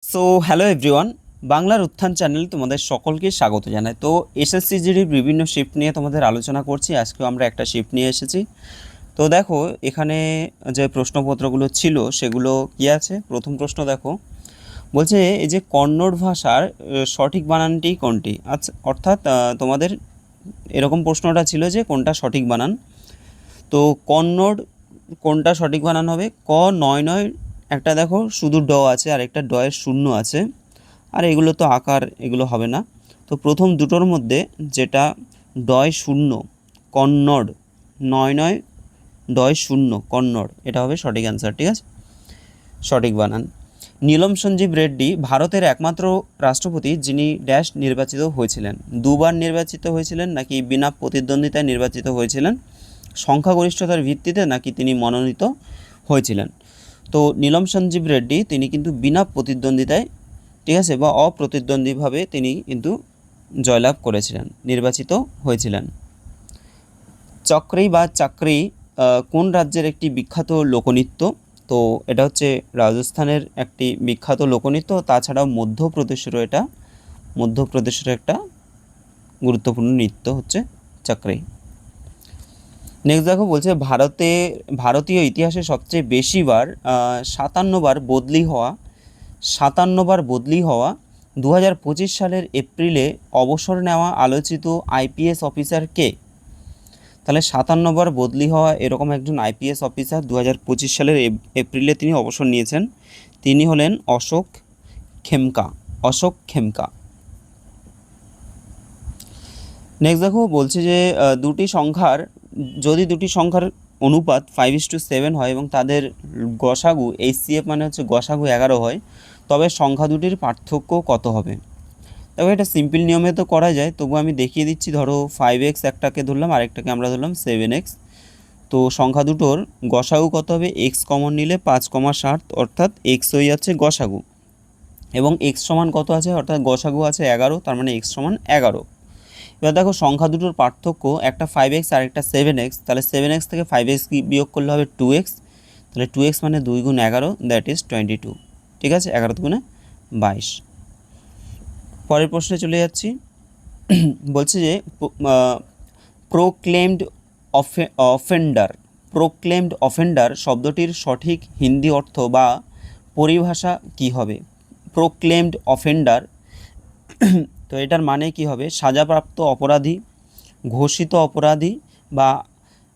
So hello everyone, বাংলার উত্থান channel তোমাদের সকলকে স্বাগত জানাই। তো এসএসসি জিডির বিভিন্ন শিফট নিয়ে তোমাদের আলোচনা করছি। আজকেও আমরা একটা শিফট নিয়ে এসেছি। তো দেখো এখানে যে প্রশ্নপত্রগুলো ছিল সেগুলো কি আছে। প্রথম প্রশ্ন দেখো, বলছে এই যে কন্নড় ভাষার সঠিক বানানটি কোনটি। আচ্ছা, অর্থাৎ তোমাদের এরকম প্রশ্নটা ছিল যে কোনটা সঠিক বানান। তো কন্নড় কোনটা সঠিক বানান হবে? ক নয় নয়, একটা দেখো শুধু ড আছে আর একটা ডয়ের শূন্য আছে, আর এগুলো তো আকার, এগুলো হবে না। তো প্রথম দুটোর মধ্যে যেটা ডয় শূন্য, কন্নড়, নয় নয় ডয় শূন্য কন্নড়, এটা হবে সঠিক অ্যান্সার। ঠিক আছে, সঠিক বানান। নীলম সঞ্জীব রেড্ডি ভারতের একমাত্র রাষ্ট্রপতি যিনি ড্যাশ নির্বাচিত হয়েছিলেন। দুবার নির্বাচিত হয়েছিলেন নাকি বিনা প্রতিদ্বন্দ্বিতায় নির্বাচিত হয়েছিলেন, সংখ্যাগরিষ্ঠতার ভিত্তিতে নাকি তিনি মনোনীত হয়েছিলেন। তো নীলম সঞ্জীব রেড্ডি তিনি কিন্তু বিনা প্রতিদ্বন্দ্বিতায়, ঠিক আছে, বা অপ্রতিদ্বন্দ্বীভাবে তিনি কিন্তু জয়লাভ করেছিলেন, নির্বাচিত হয়েছিলেন। চক্রী বা চাকরি কোন রাজ্যের একটি বিখ্যাত লোকনৃত্য? তো এটা হচ্ছে রাজস্থানের একটি বিখ্যাত লোকনৃত্য। তাছাড়াও মধ্যপ্রদেশের একটা গুরুত্বপূর্ণ নৃত্য হচ্ছে চাকরি। নেক্সট দেখো, বলছে ভারতীয় ইতিহাসে সবচেয়ে বেশিবার 57বার বদলি হওয়া 2025 সালের এপ্রিলে অবসর নেওয়া আলোচিত আইপিএস অফিসার কে? তাহলে 57বার বদলি হওয়া এরকম একজন আইপিএস অফিসার 2025 সালের এপ্রিলে তিনি অবসর নিয়েছেন। তিনি হলেন অশোক খেমকা। নেক্সট দেখো, বলছে যে দুটি সংখ্যার অনুপাত 5:7 হয় এবং তাদের গসাগু এইচসিএফ মানে হচ্ছে গসাগু 11 হয়, তবে সংখ্যা দুটির পার্থক্য কত হবে? তবে এটা সিম্পল নিয়মে তো করা যায়, তবু আমি দেখিয়ে দিচ্ছি। ধরো 5x একটাকে ধরলাম, আরেকটাকে আমরা ধরলাম 7x। তো সংখ্যা দুটোর গসাগু কত হবে? এক্স কমন নিলে 5,7, অর্থাৎ এক্স হয়ে যাচ্ছে গসাগু, এবং এক্স সমান কত আছে, অর্থাৎ গসাগু আছে 11, তার মানে এক্স সমান 11। এবার দেখো সংখ্যা দুটোর পার্থক্য, একটা 5x আর একটা 7x, তাহলে 7x থেকে 5x বিয়োগ করলে হবে 2x, তাহলে 2x মানে 2 গুণ 11, দ্যাট ইজ 22। ঠিক আছে, 11 গুণে 22। পরের প্রশ্নে চলে যাচ্ছি। বলছে যে প্রোক্লেমড অফেন্ডার প্রোক্লেমড অফেন্ডার শব্দটির সঠিক হিন্দি অর্থ বা পরিভাষা কি হবে? প্রোক্লেমড অফেন্ডার, তো এটার মানে কি হবে? সাজাপ্রাপ্ত অপরাধী, ঘোষিত অপরাধী, বা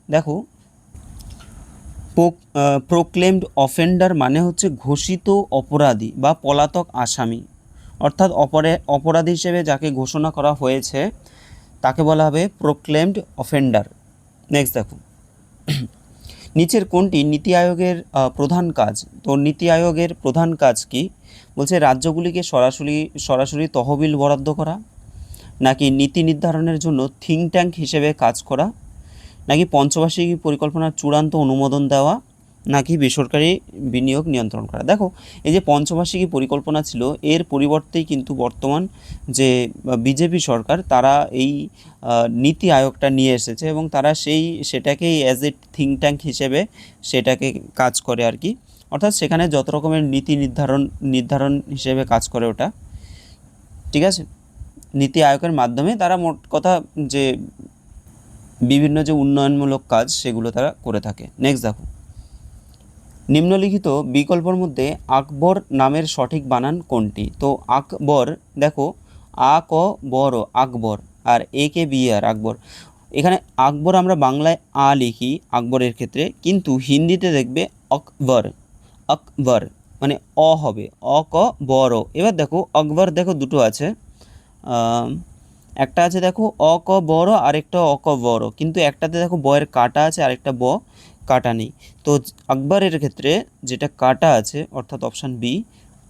দেখো প্রোক্লেমড অফেন্ডার মানে হচ্ছে ঘোষিত অপরাধী বা পলাতক আসামি, অর্থাৎ অপরাধী হিসেবে যাকে ঘোষণা করা হয়েছে তাকে বলা হবে প্রোক্লেমড অফেন্ডার। নেক্সট দেখো, নিচের কোনটি নীতি আয়োগের প্রধান কাজ? তো নীতি আয়োগের প্রধান কাজ কি? বলছে রাজ্যগুলিকে সরাসরি তহবিল বরাদ্দ করা, নাকি নীতি নির্ধারণের জন্য থিঙ্ক ট্যাঙ্ক হিসেবে কাজ করা, নাকি পঞ্চবার্ষিক পরিকল্পনার চূড়ান্ত অনুমোদন দেওয়া, নাকি বেসরকারি বিনিয়োগ নিয়ন্ত্রণ করা। দেখো এই যে পঞ্চবার্ষিকী পরিকল্পনা ছিল, এর পরিবর্তেই কিন্তু বর্তমান যে বিজেপি সরকার তারা এই নীতি আয়োগটা নিয়ে এসেছে, এবং তারা সেটাকেই অ্যাজ এ থিঙ্ক ট্যাঙ্ক হিসেবে সেটাকে কাজ করে আর কি। অর্থাৎ সেখানে যত রকমের নীতি নির্ধারণ হিসেবে কাজ করে ওটা। ঠিক আছে, নীতি আয়োগের মাধ্যমে তারা মোট কথা যে বিভিন্ন যে উন্নয়নমূলক কাজ সেগুলো তারা করে থাকে। নেক্সট দেখো, নিম্নলিখিত বিকল্পের মধ্যে আকবর নামের সঠিক বানান কোনটি? তো আকবর, দেখো আ ক বড় আকবর, আর এ কে বি আর আকবর। এখানে আকবর আমরা বাংলায় আ লিখি আকবরের ক্ষেত্রে, কিন্তু হিন্দিতে দেখবে আকবর, আকবর মানে অ হবে, অ ক বড়। এবার দেখো আকবর, দেখো দুটো আছে, একটা আছে দেখো অ ক বড়, আরেকটা অ ক বড়, কিন্তু একটাতে দেখো বয়ের কাটা আছে, আরেকটা ব কাটা নেই। তো আকবরের ক্ষেত্রে যেটা কাটা আছে, অর্থাৎ অপশান বি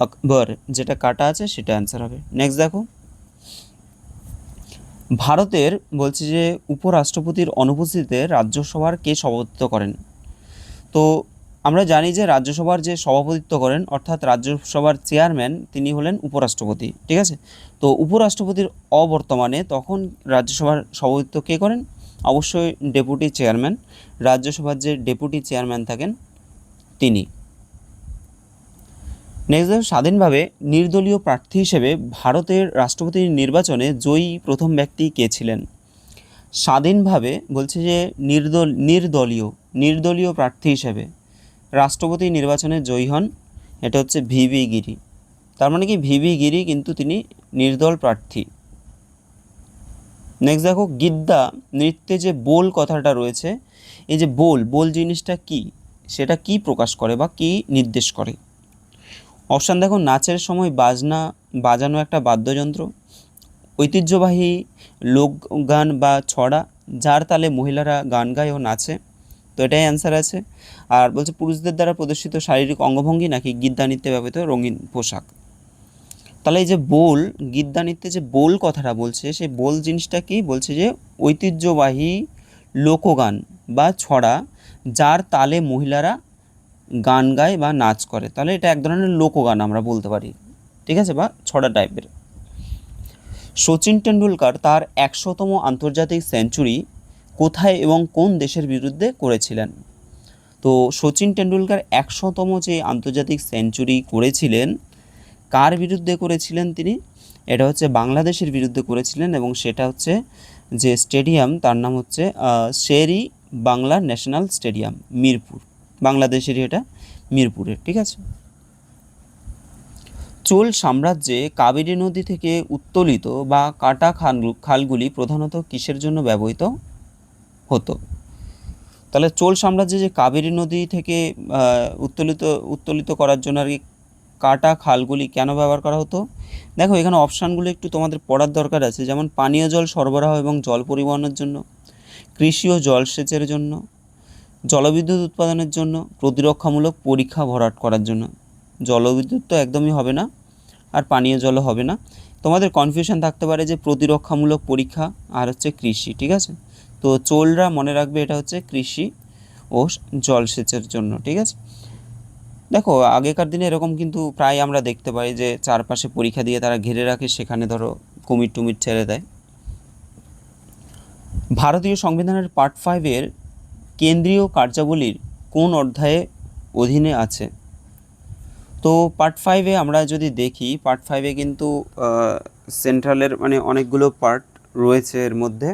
আকবর, যেটা কাটা আছে সেটা অ্যান্সার হবে। নেক্সট দেখো, ভারতের বলছে যে উপরাষ্ট্রপতির অনুপস্থিতিতে রাজ্যসভার কে সভাপতিত্ব করেন? তো আমরা জানি যে রাজ্যসভার যে সভাপতিত্ব করেন, অর্থাৎ রাজ্যসভার চেয়ারম্যান, তিনি হলেন উপরাষ্ট্রপতি। ঠিক আছে, তো উপরাষ্ট্রপতির অবর্তমানে তখন রাজ্যসভার সভাপতিত্ব কে করেন? অবশ্যই ডেপুটি চেয়ারম্যান, রাজ্যসভার যে ডেপুটি চেয়ারম্যান থাকেন তিনি। নেক্সট দেখো স্বাধীনভাবে নির্দলীয় প্রার্থী হিসেবে ভারতের রাষ্ট্রপতি নির্বাচনে জয়ী প্রথম ব্যক্তি কে ছিলেন? স্বাধীনভাবে বলছে যে নির্দলীয় প্রার্থী হিসেবে রাষ্ট্রপতি নির্বাচনে জয়ী হন, এটা হচ্ছে ভিভি গিরি। তার মানে কি ভিভি গিরি কিন্তু তিনি নির্দল প্রার্থী। নেক্সট দেখো গিদ্দা নৃত্যে যে বোল কথাটা রয়েছে, এই যে বোল জিনিসটা কি, সেটা কি প্রকাশ করে বা কি নির্দেশ করে? অপশান দেখো নাচের সময় বাজানো একটা বাদ্যযন্ত্র, ঐতিহ্যবাহী লোকগান বা ছড়া যার তালে মহিলারা গান গায় ও নাচে, তো এটাই অ্যান্সার আছে। আর বলছে পুরুষদের দ্বারা প্রদর্শিত শারীরিক অঙ্গভঙ্গি নাকি গিদ্দা নৃত্যে ব্যবহৃত রঙিন পোশাক। তাহলে এই যে গিদ্দা নৃত্যে যে কথাটা বলছে, সেই জিনিসটা কি বলছে যে ঐতিহ্যবাহী লোকগান বা ছড়া যার তালে মহিলারা গান গায় বা নাচ করে, তাহলে এটা এক ধরনের লোকগান আমরা বলতে পারি, ঠিক আছে, বা ছড়া টাইপের। সচিন টেন্ডুলকার তার 100তম আন্তর্জাতিক সেঞ্চুরি কোথায় এবং কোন দেশের বিরুদ্ধে করেছিলেন? তো সচিন টেন্ডুলকার 100তম যে আন্তর্জাতিক সেঞ্চুরি করেছিলেন, কার বিরুদ্ধে করেছিলেন তিনি? এটা হচ্ছে বাংলাদেশের বিরুদ্ধে করেছিলেন, এবং সেটা হচ্ছে যে স্টেডিয়াম, তার নাম হচ্ছে শেরি বাংলা ন্যাশনাল স্টেডিয়াম, মিরপুর, বাংলাদেশেরই এটা, মিরপুরের, ঠিক আছে। চোল সাম্রাজ্যে কাবেরী নদী থেকে উত্তোলিত বা কাটা খালগুলি প্রধানত কিসের জন্য ব্যবহৃত হতো? তাহলে চোল সাম্রাজ্যে যে কাবেরী নদী থেকে উত্তোলিত করার জন্য আর কি কাটা খালগুলি কেন ব্যবহার করা হতো? দেখো এখানে অপশানগুলো একটু তোমাদের পড়ার দরকার আছে, যেমন পানীয় জল সরবরাহ এবং জল পরিবহনের জন্য, কৃষি ও জলসেচের জন্য, জলবিদ্যুৎ উৎপাদনের জন্য, প্রতিরক্ষামূলক পরীক্ষা ভরাট করার জন্য। জলবিদ্যুৎ তো একদমই হবে না, আর পানীয় জলও হবে না। তোমাদের কনফিউশন থাকতে পারে যে প্রতিরক্ষামূলক পরীক্ষা আর হচ্ছে কৃষি, ঠিক আছে। তো চোলরা মনে রাখবে এটা হচ্ছে কৃষি ও জলসেচের জন্য, ঠিক আছে। দেখো আগেকার দিনে এরকম কিন্তু প্রায় আমরা দেখতে পাই যে চারপাশে পরীক্ষা দিয়ে তারা ঘিরে রাখে, সেখানে ধরো কুমির ছেড়ে দেয়। ভারতীয় সংবিধানের পার্ট 5-এর কেন্দ্রীয় কার্যাবলীর কোন অধ্যায়ে অধীনে আছে? তো পার্ট 5-এ আমরা যদি দেখি, পার্ট 5-এ কিন্তু সেন্ট্রালের মানে অনেকগুলো পার্ট রয়েছে এর মধ্যে,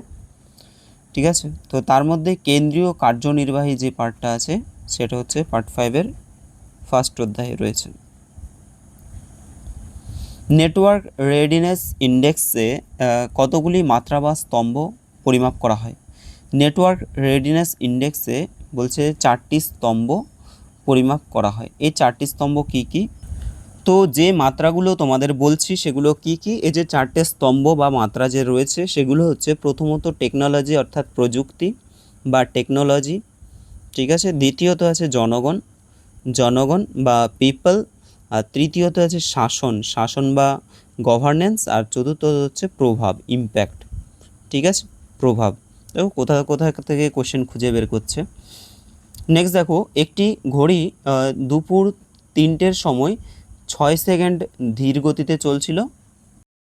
ঠিক আছে। তো তার মধ্যে কেন্দ্রীয় কার্যনির্বাহী যে পার্টটা আছে সেটা হচ্ছে পার্ট 5-এর ফার্স্ট অধ্যায়ে রয়েছে। নেটওয়ার্ক রেডিনেস ইন্ডেক্সে কতগুলি মাত্রা বা স্তম্ভ পরিমাপ করা হয়? নেটওয়ার্ক রেডিনেস ইন্ডেক্সে বলছে 4টি স্তম্ভ পরিমাপ করা হয়। এই 4টি স্তম্ভ কি কি? তো যে মাত্রাগুলো তোমাদের বলছি সেগুলো কি কি? এই যে 4টে স্তম্ভ বা মাত্রা যে রয়েছে সেগুলো হচ্ছে প্রথমত টেকনোলজি অর্থাৎ প্রযুক্তি বা টেকনোলজি, ঠিক আছে। দ্বিতীয়ত আছে জনগণ বা পিপল, আর তৃতীয়ত আছে শাসন বা গভর্নেন্স, আর চতুর্থত হচ্ছে প্রভাব, ইম্প্যাক্ট, ঠিক আছে, প্রভাব। দেখো কোথা থেকে কোশ্চেন খুঁজে বের করছে। নেক্সট দেখো একটি ঘড়ি দুপুর 3টের সময় 6 সেকেন্ড ধীর গতিতে চলছিল